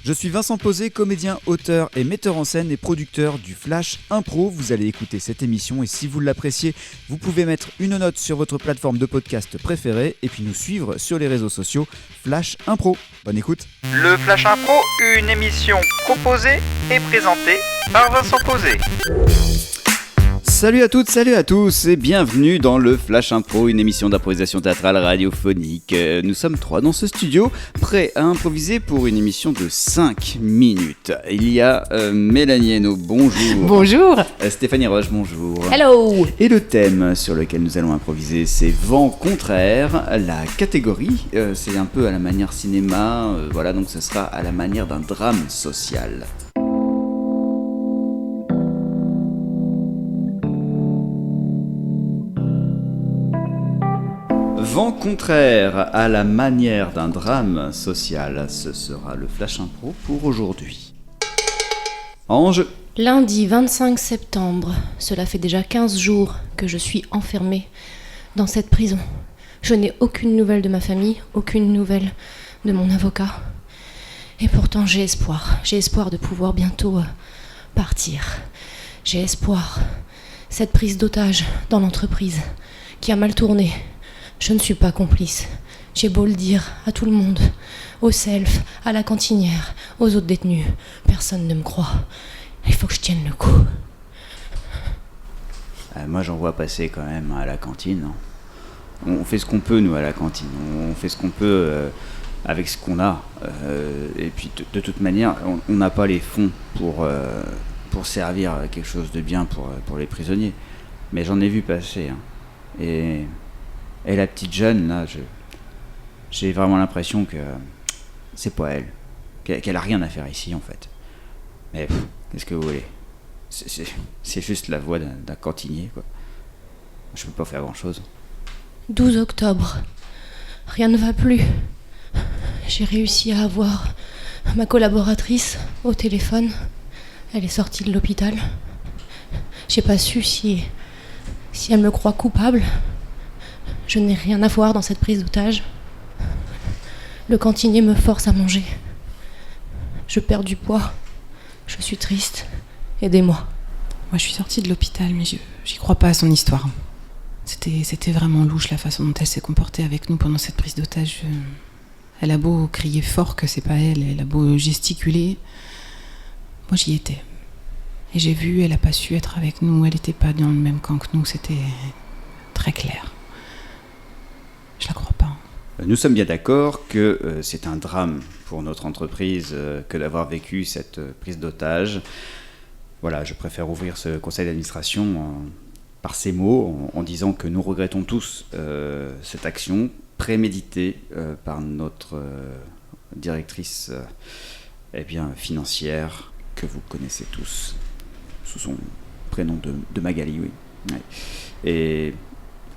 Je suis Vincent Posé, comédien, auteur et metteur en scène et producteur du Flash Impro. Vous allez écouter cette émission et si vous l'appréciez, vous pouvez mettre une note sur votre plateforme de podcast préférée et puis nous suivre sur les réseaux sociaux Flash Impro. Bonne écoute. Le Flash Impro, une émission proposée et présentée par Vincent Posé. Salut à toutes, salut à tous et bienvenue dans le Flash Impro, une émission d'improvisation théâtrale radiophonique. Nous sommes 3 dans ce studio, prêts à improviser pour une émission de 5 minutes. Il y a Mélanie Hainaut, bonjour. Bonjour. Stéphanie Roche, bonjour. Hello. Et le thème sur lequel nous allons improviser, c'est vent contraire. La catégorie, c'est un peu à la manière cinéma, voilà, donc ce sera à la manière d'un drame social. Vent contraire à la manière d'un drame social, ce sera le Flash Impro pour aujourd'hui. En jeu. Lundi 25 septembre, cela fait déjà 15 jours que je suis enfermée dans cette prison. Je n'ai aucune nouvelle de ma famille, aucune nouvelle de mon avocat. Et pourtant j'ai espoir de pouvoir bientôt partir. J'ai espoir. Cette prise d'otage dans l'entreprise qui a mal tourné. Je ne suis pas complice. J'ai beau le dire à tout le monde, au self, à la cantinière, aux autres détenus. Personne ne me croit. Il faut que je tienne le coup. Moi j'en vois passer quand même à la cantine. On fait ce qu'on peut nous à la cantine. On fait ce qu'on peut avec ce qu'on a. Et puis de toute manière, on n'a pas les fonds pour servir à quelque chose de bien pour les prisonniers. Mais j'en ai vu passer. Et la petite jeune, là, j'ai vraiment l'impression que c'est pas elle. Qu'elle a rien à faire ici, en fait. Mais qu'est-ce que vous voulez ? C'est juste la voix d'un cantinier, quoi. Je peux pas faire grand-chose. 12 octobre. Rien ne va plus. J'ai réussi à avoir ma collaboratrice au téléphone. Elle est sortie de l'hôpital. J'ai pas su si elle me croit coupable. Je n'ai rien à voir dans cette prise d'otage. Le cantinier me force à manger. Je perds du poids. Je suis triste. Aidez-moi. Moi, je suis sortie de l'hôpital, mais j'y crois pas à son histoire. C'était vraiment louche la façon dont elle s'est comportée avec nous pendant cette prise d'otage. Elle a beau crier fort que c'est pas elle, elle a beau gesticuler. Moi, j'y étais. Et j'ai vu, elle a pas su être avec nous, elle était pas dans le même camp que nous, c'était très clair. Je la crois pas. Nous sommes bien d'accord que c'est un drame pour notre entreprise que d'avoir vécu cette prise d'otage. Voilà, je préfère ouvrir ce conseil d'administration par ces mots, en disant que nous regrettons tous cette action préméditée par notre directrice financière, que vous connaissez tous, sous son prénom de Magali, oui. Ouais. Et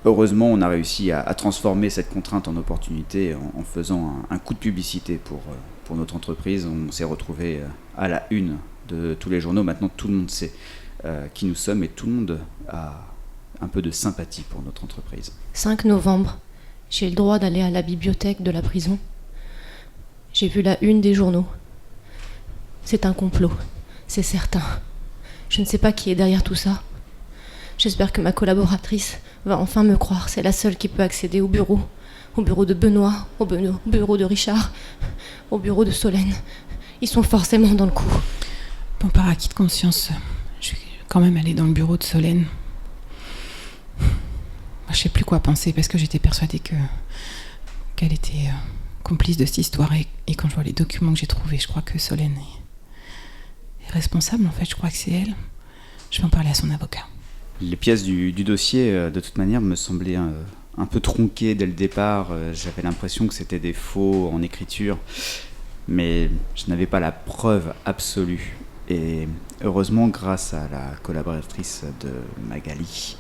heureusement, on a réussi à transformer cette contrainte en opportunité en faisant un coup de publicité pour notre entreprise. On s'est retrouvé à la une de tous les journaux. Maintenant, tout le monde sait qui nous sommes et tout le monde a un peu de sympathie pour notre entreprise. 5 novembre, j'ai le droit d'aller à la bibliothèque de la prison. J'ai vu la une des journaux. C'est un complot, c'est certain. Je ne sais pas qui est derrière tout ça. J'espère que ma collaboratrice va enfin me croire. C'est la seule qui peut accéder au bureau de Benoît, au bureau de Richard, au bureau de Solène. Ils sont forcément dans le coup. Bon, par acquis de conscience, je vais quand même aller dans le bureau de Solène. Moi, je sais plus quoi penser parce que j'étais persuadée qu'elle était complice de cette histoire et quand je vois les documents que j'ai trouvés, je crois que Solène est responsable. En fait, je crois que c'est elle. Je vais en parler à son avocat. Les pièces du dossier, de toute manière, me semblaient un peu tronquées dès le départ. J'avais l'impression que c'était des faux en écriture, mais je n'avais pas la preuve absolue. Et heureusement, grâce à la collaboratrice de Magali,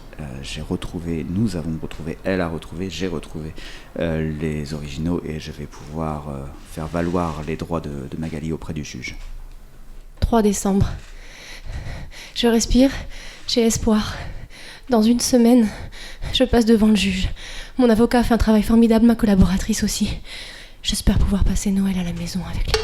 nous avons retrouvé, elle a retrouvé, j'ai retrouvé les originaux et je vais pouvoir faire valoir les droits de Magali auprès du juge. 3 décembre. Je respire, j'ai espoir. Dans 1 semaine, je passe devant le juge. Mon avocat a fait un travail formidable, ma collaboratrice aussi. J'espère pouvoir passer Noël à la maison avec lui.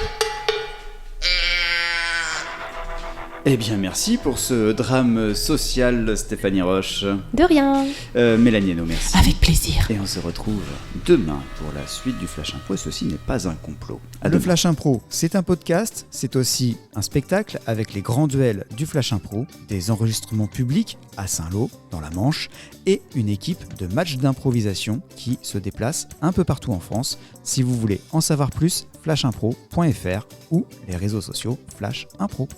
Eh bien, merci pour ce drame social, Stéphanie Roche. De rien. Mélanie Hainaut, merci. Avec plaisir. Et on se retrouve demain pour la suite du Flash Impro. Et ceci n'est pas un complot. À Le demain. Flash Impro, c'est un podcast, c'est aussi un spectacle avec les grands duels du Flash Impro, des enregistrements publics à Saint-Lô, dans la Manche, et une équipe de matchs d'improvisation qui se déplace un peu partout en France. Si vous voulez en savoir plus, flashimpro.fr ou les réseaux sociaux Flash Impro.